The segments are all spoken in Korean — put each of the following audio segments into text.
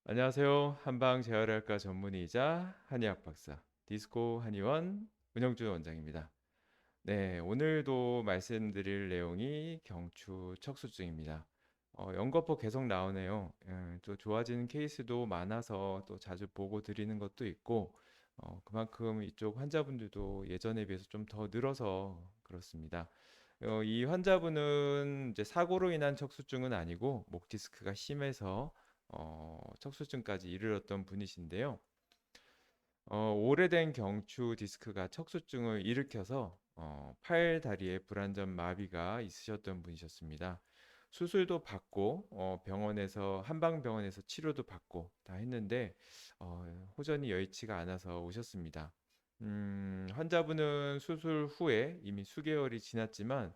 안녕하세요. 한방 재활의학과 전문의이자 한의학 박사 디스코 한의원 문영준 원장입니다. 네, 오늘도 말씀드릴 내용이 경추 척수증입니다. 연거푸 계속 나오네요. 또 좋아지는 케이스도 많아서 또 자주 보고 드리는 것도 있고, 그만큼 이쪽 환자분들도 예전에 비해서 좀 더 늘어서 그렇습니다. 이 환자분은 이제 사고로 인한 척수증은 아니고 목 디스크가 심해서 척수증까지 이르렀던 분이신데요. 오래된 경추 디스크가 척수증을 일으켜서 팔 다리에 불안전 마비가 있으셨던 분이셨습니다. 수술도 받고 병원에서 한방병원에서 치료도 받고 다 했는데 호전이 여의치가 않아서 오셨습니다. 환자분은 수술 후에 이미 수개월이 지났지만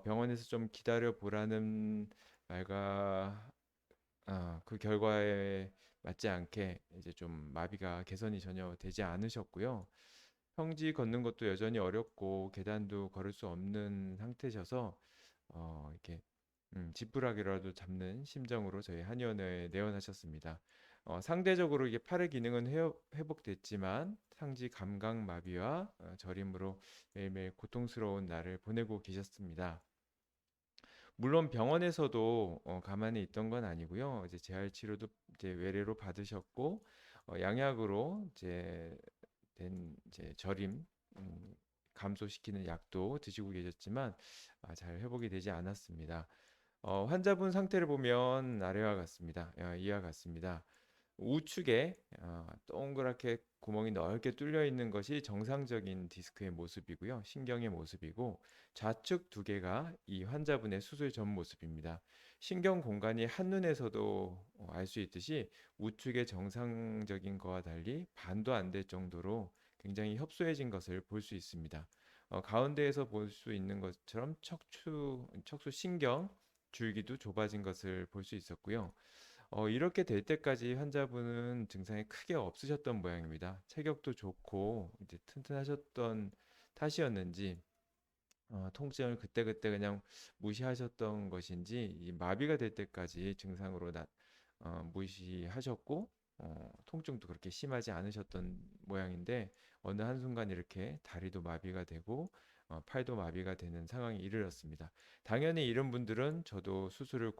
병원에서 좀 기다려 보라는 말과 그 결과에 맞지 않게 이제 좀 마비가 개선이 전혀 되지 않으셨고요. 평지 걷는 것도 여전히 어렵고 계단도 걸을 수 없는 상태셔서 이렇게 지푸라기라도 잡는 심정으로 저희 한의원에 내원하셨습니다. 상대적으로 이게 팔의 기능은 회복됐지만 상지 감각 마비와 저림으로 매일매일 고통스러운 날을 보내고 계셨습니다. 물론 병원에서도 가만히 있던 건 아니고요. 이제 재활 치료도 이제 외래로 받으셨고 양약으로 이제 된 이제 저림 감소시키는 약도 드시고 계셨지만 잘 회복이 되지 않았습니다. 환자분 상태를 보면 아래와 같습니다. 이와 같습니다. 우측에 동그랗게 구멍이 넓게 뚫려 있는 것이 정상적인 디스크의 모습이고요. 신경의 모습이고 좌측 두 개가 이 환자분의 수술 전 모습입니다. 신경 공간이 한눈에서도 알 수 있듯이 우측의 정상적인 거와 달리 반도 안 될 정도로 굉장히 협소해진 것을 볼 수 있습니다. 가운데에서 볼 수 있는 것처럼 척추 신경 줄기도 좁아진 것을 볼 수 있었고요. 이렇게 될 때까지 환자분은 증상이 크게 없으셨던 모양입니다. 체격도 좋고 이제 튼튼하셨던 탓이었는지 통증을 그때그때 그냥 무시하셨던 것인지 이 마비가 될 때까지 증상으로 무시하셨고 통증도 그렇게 심하지 않으셨던 모양인데 어느 한순간 이렇게 다리도 마비가 되고 팔도 마비가 되는 상황이 이르렀습니다. 당연히 이런 분들은 저도 수술을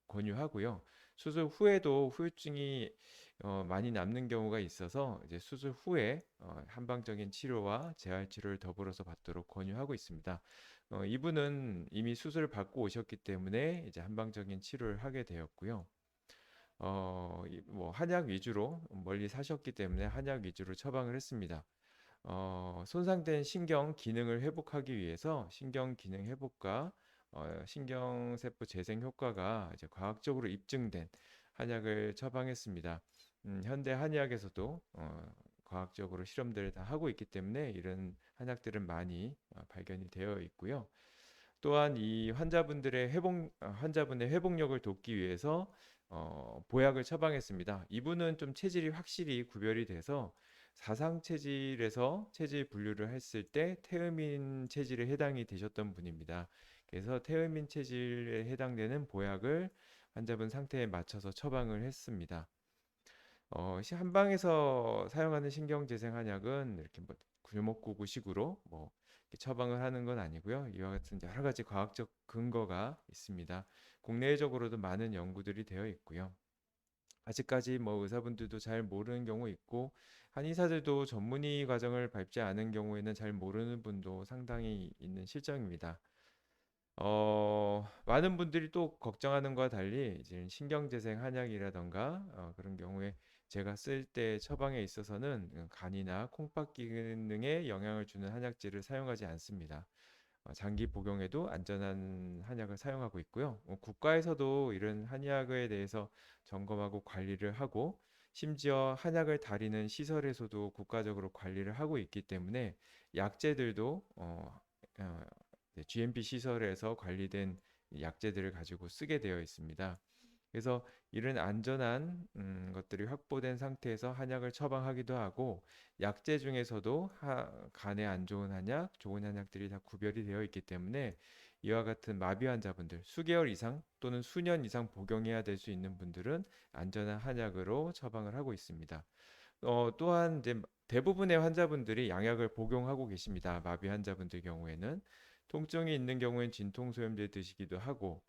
권유하고요. 수술 후에도 후유증이 많이 남는 경우가 있어서 이제 수술 후에 한방적인 치료와 재활 치료를 더불어서 받도록 권유하고 있습니다. 이분은 이미 수술을 받고 오셨기 때문에 이제 한방적인 치료를 하게 되었고요. 뭐 한약 위주로 멀리 사셨기 때문에 한약 위주로 처방을 했습니다. 손상된 신경 기능을 회복하기 위해서 신경 기능 회복과 신경세포 재생 효과가 이제 과학적으로 입증된 한약을 처방했습니다. 현대 한의학에서도 과학적으로 실험들을 다 하고 있기 때문에 이런 한약들은 많이 발견이 되어 있고요. 또한 이 환자분의 회복력을 돕기 위해서 보약을 처방했습니다. 이분은 좀 체질이 확실히 구별이 돼서 사상 체질에서 체질 분류를 했을 때 태음인 체질에 해당이 되셨던 분입니다. 그래서 태음인 체질에 해당되는 보약을 환자분 상태에 맞춰서 처방을 했습니다. 한방에서 사용하는 신경재생 한약은 이렇게 뭐 굴목구구식으로 뭐 이렇게 처방을 하는 건 아니고요. 이와 같은 여러 가지 과학적 근거가 있습니다. 국내적으로도 많은 연구들이 되어 있고요. 아직까지 뭐 의사분들도 잘 모르는 경우 있고 한의사들도 전문의 과정을 밟지 않은 경우에는 잘 모르는 분도 상당히 있는 실정입니다. 많은 분들이 또 걱정하는 것과 달리 이제 신경재생 한약이라던가 그런 경우에 제가 쓸 때 처방에 있어서는 간이나 콩팥 기능에 영향을 주는 한약재를 사용하지 않습니다. 장기 복용에도 안전한 한약을 사용하고 있고요. 국가에서도 이런 한약에 대해서 점검하고 관리를 하고 심지어 한약을 다리는 시설에서도 국가적으로 관리를 하고 있기 때문에 약재들도 GMP 시설에서 관리된 약재들을 가지고 쓰게 되어 있습니다. 그래서 이런 안전한 것들이 확보된 상태에서 한약을 처방하기도 하고 약재 중에서도 간에 안 좋은 한약, 좋은 한약들이 다 구별이 되어 있기 때문에 이와 같은 마비 환자분들, 수개월 이상 또는 수년 이상 복용해야 될 수 있는 분들은 안전한 한약으로 처방을 하고 있습니다. 또한 이제 대부분의 환자분들이 양약을 복용하고 계십니다. 마비 환자분들 경우에는 통증이 있는 경우엔 진통소염제 드시기도 하고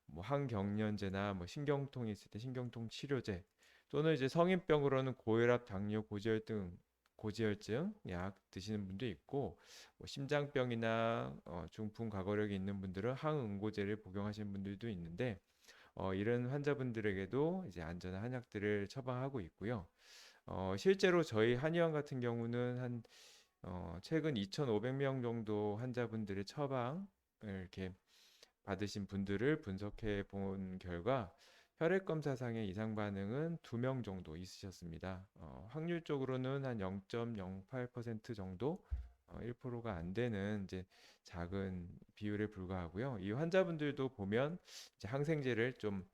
뭐 항경련제나 뭐 신경통이 있을 때 신경통 치료제 또는 이제 성인병으로는 고혈압, 당뇨, 고지혈증 약 드시는 분도 있고 뭐 심장병이나 중풍 과거력이 있는 분들은 항응고제를 복용하시는 분들도 있는데 이런 환자분들에게도 이제 안전한 한약들을 처방하고 있고요. 실제로 저희 한의원 같은 경우는 최근 2,500명 정도 환자분들의 처방을 이렇게 받으신 분들을 분석해 본 결과 혈액 검사상의 이상 반응은 2명 정도 있으셨습니다. 확률적으로는 한 0.08% 정도, 1%가 안 되는 이제 작은 비율에 불과하고요. 이 환자분들도 보면 이제 항생제를 좀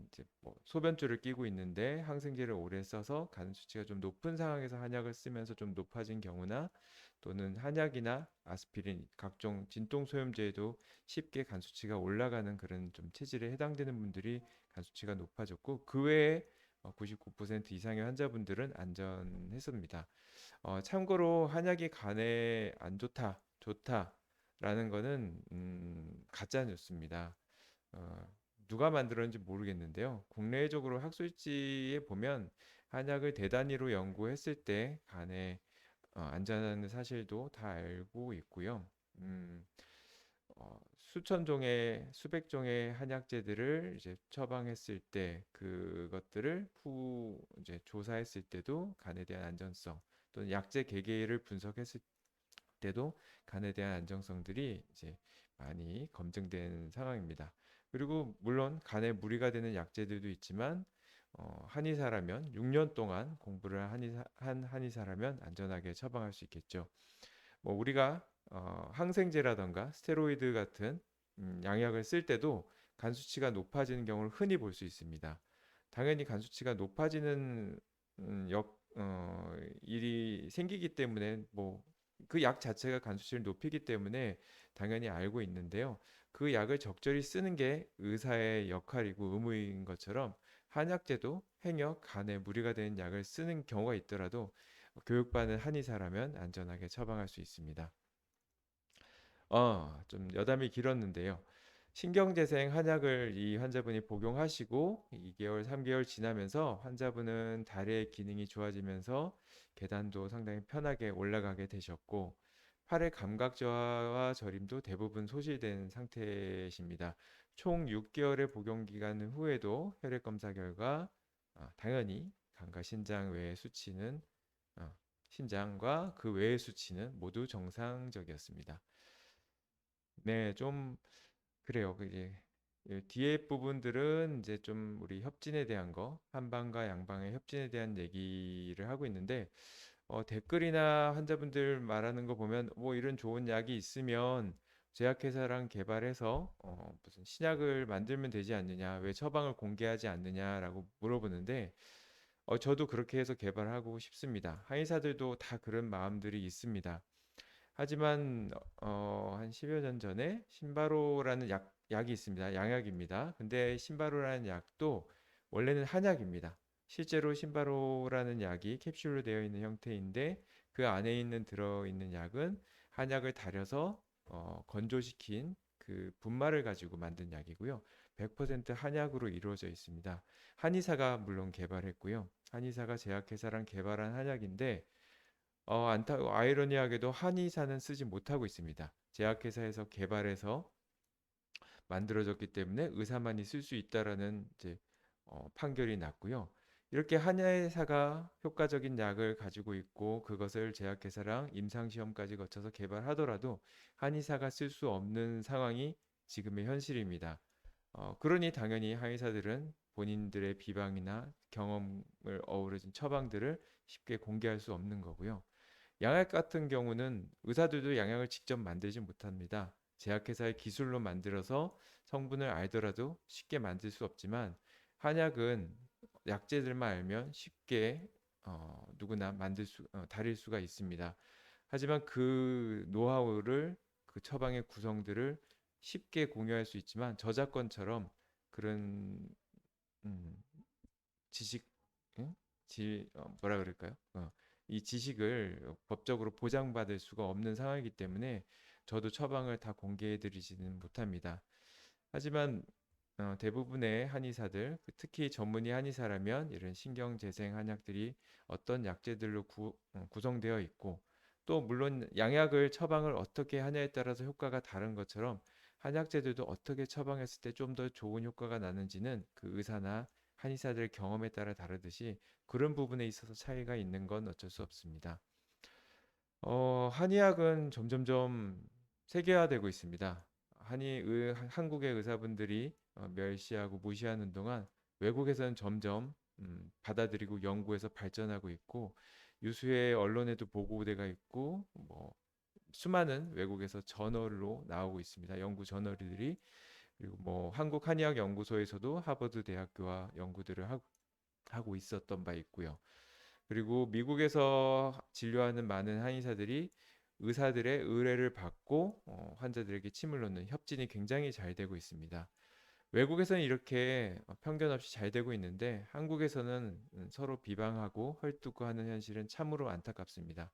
이제 뭐 소변줄을 끼고 있는데 항생제를 오래 써서 간 수치가 좀 높은 상황에서 한약을 쓰면서 좀 높아진 경우나 또는 한약이나 아스피린, 각종 진통소염제에도 쉽게 간 수치가 올라가는 그런 좀 체질에 해당되는 분들이 간 수치가 높아졌고 그 외에 99% 이상의 환자분들은 안전했습니다. 참고로 한약이 간에 안 좋다, 좋다라는 거는 가짜 뉴스입니다. 어, 누가 만들었는지 모르겠는데요. 국내적으로 학술지에 보면 한약을 대단위로 연구했을 때 간에 안전한 사실도 다 알고 있고요. 음, 수천 종의 수백 종의 한약재들을 이제 처방했을 때 그것들을 후 이제 조사했을 때도 간에 대한 안전성 또는 약재 개개를 분석했을 때도 간에 대한 안정성들이 이제 많이 검증된 상황입니다. 그리고 물론 간에 무리가 되는 약재들도 있지만 한의사라면 6년 동안 공부를 한 한의사라면 안전하게 처방할 수 있겠죠. 뭐 우리가 항생제라던가 스테로이드 같은 양약을 쓸 때도 간 수치가 높아지는 경우를 흔히 볼 수 있습니다. 당연히 간 수치가 높아지는 일이 생기기 때문에 뭐 그 약 자체가 간 수치를 높이기 때문에 당연히 알고 있는데요. 그 약을 적절히 쓰는 게 의사의 역할이고 의무인 것처럼 한약제도 행여 간에 무리가 되는 약을 쓰는 경우가 있더라도 교육받은 한의사라면 안전하게 처방할 수 있습니다. 좀 여담이 길었는데요. 신경재생 한약을 이 환자분이 복용하시고 2개월, 3개월 지나면서 환자분은 다리의 기능이 좋아지면서 계단도 상당히 편하게 올라가게 되셨고 팔의 감각 저하와 저림도 대부분 소실된 상태이십니다. 총 6개월의 복용 기간 후에도 혈액 검사 결과 당연히 간과 신장 외의 수치는 신장과 그 외의 수치는 모두 정상적이었습니다. 네, 좀 그래요. 그 이제 뒤에 부분들은 이제 좀 우리 협진에 대한 거, 한방과 양방의 협진에 대한 얘기를 하고 있는데 댓글이나 환자분들 말하는 거 보면 뭐 이런 좋은 약이 있으면 제약회사랑 개발해서 무슨 신약을 만들면 되지 않느냐, 왜 처방을 공개하지 않느냐라고 물어보는데 저도 그렇게 해서 개발하고 싶습니다. 한의사들도 다 그런 마음들이 있습니다. 하지만 한 10여 년 전에 신바로라는 약이 있습니다. 양약입니다. 근데 신바로라는 약도 원래는 한약입니다. 실제로 신바로라는 약이 캡슐로 되어 있는 형태인데 그 안에 들어있는 약은 한약을 달여서 건조시킨 그 분말을 가지고 만든 약이고요. 100% 한약으로 이루어져 있습니다. 한의사가 물론 개발했고요. 한의사가 제약회사랑 개발한 한약인데 아이러니하게도 한의사는 쓰지 못하고 있습니다. 제약회사에서 개발해서 만들어졌기 때문에 의사만이 쓸 수 있다라는 이제 판결이 났고요. 이렇게 한의사가 효과적인 약을 가지고 있고 그것을 제약회사랑 임상시험까지 거쳐서 개발하더라도 한의사가 쓸 수 없는 상황이 지금의 현실입니다. 그러니 당연히 한의사들은 본인들의 비방이나 경험을 어우러진 처방들을 쉽게 공개할 수 없는 거고요. 양약 같은 경우는 의사들도 양약을 직접 만들지 못합니다. 제약회사의 기술로 만들어서 성분을 알더라도 쉽게 만들 수 없지만 한약은 약재들만 알면 쉽게 누구나 다릴 수가 있습니다. 하지만 그 노하우를 그 처방의 구성들을 쉽게 공유할 수 있지만 저작권처럼 그런 음, 지식, 응? 뭐라 그럴까요? 이 지식을 법적으로 보장받을 수가 없는 상황이기 때문에 저도 처방을 다 공개해드리지는 못합니다. 하지만 대부분의 한의사들, 특히 전문의 한의사라면 이런 신경재생 한약들이 어떤 약재들로 구성되어 있고 또 물론 양약을 처방을 어떻게 하냐에 따라서 효과가 다른 것처럼 한약재들도 어떻게 처방했을 때 좀 더 좋은 효과가 나는지는 그 의사나 한의사들 경험에 따라 다르듯이 그런 부분에 있어서 차이가 있는 건 어쩔 수 없습니다. 한의학은 점점점 세계화되고 있습니다. 한국의 의사분들이 멸시하고 무시하는 동안 외국에서는 점점 받아들이고 연구해서 발전하고 있고 유수의 언론에도 보고되가 있고 뭐 수많은 외국에서 저널로 나오고 있습니다. 연구 저널들이 그리고 뭐 한국 한의학 연구소에서도 하버드 대학교와 연구들을 하고 있었던 바 있고요. 그리고 미국에서 진료하는 많은 한의사들이 의사들의 의뢰를 받고 환자들에게 침을 놓는 협진이 굉장히 잘 되고 있습니다. 외국에서는 이렇게 편견 없이 잘 되고 있는데 한국에서는 서로 비방하고 헐뜯고 하는 현실은 참으로 안타깝습니다.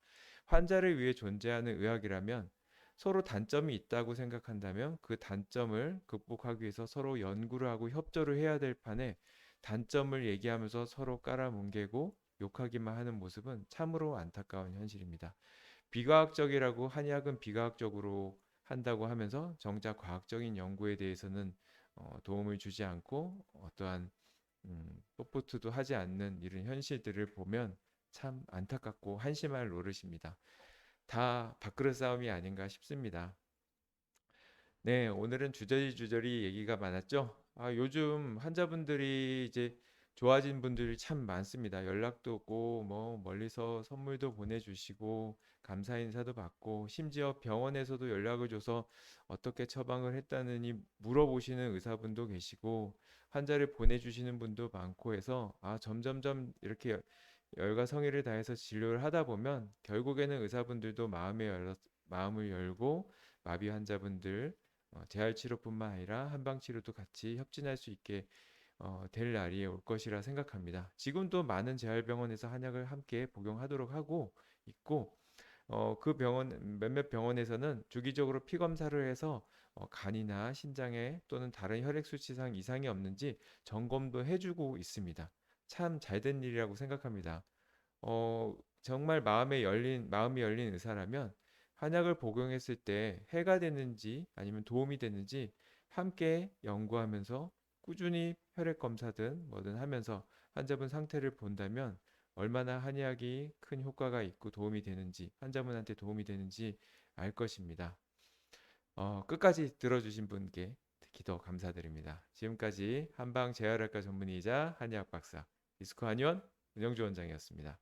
환자를 위해 존재하는 의학이라면 서로 단점이 있다고 생각한다면 그 단점을 극복하기 위해서 서로 연구를 하고 협조를 해야 될 판에 단점을 얘기하면서 서로 깔아뭉개고 욕하기만 하는 모습은 참으로 안타까운 현실입니다. 비과학적이라고 한의학은 비과학적으로 한다고 하면서 정작 과학적인 연구에 대해서는 도움을 주지 않고 어떠한 소포트도 하지 않는 이런 현실들을 보면 참 안타깝고 한심할 노릇입니다. 다 밥그릇 싸움이 아닌가 싶습니다. 네, 오늘은 주저리 얘기가 많았죠? 요즘 환자분들이 이제 좋아진 분들이 참 많습니다. 연락도 오고, 뭐, 멀리서 선물도 보내주시고, 감사 인사도 받고, 심지어 병원에서도 연락을 줘서 어떻게 처방을 했다느니 물어보시는 의사분도 계시고, 환자를 보내주시는 분도 많고 해서, 점점점 이렇게 열과 성의를 다해서 진료를 하다 보면, 결국에는 의사분들도 마음을 열고, 마비 환자분들, 재활 치료뿐만 아니라 한방 치료도 같이 협진할 수 있게 될 날이 올 것이라 생각합니다. 지금도 많은 재활병원에서 한약을 함께 복용하도록 하고 있고 그 병원 몇몇 병원에서는 주기적으로 피 검사를 해서 간이나 심장에 또는 다른 혈액 수치상 이상이 없는지 점검도 해주고 있습니다. 참 잘된 일이라고 생각합니다. 정말 마음이 열린 의사라면 한약을 복용했을 때 해가 되는지 아니면 도움이 되는지 함께 연구하면서 꾸준히 혈액 검사든 뭐든 하면서 환자분 상태를 본다면 얼마나 한약이 큰 효과가 있고 도움이 되는지 환자분한테 도움이 되는지 알 것입니다. 끝까지 들어주신 분께 특히 더 감사드립니다. 지금까지 한방 재활학과 전문의이자 한의학 박사 이스코 한의원 은영주 원장이었습니다.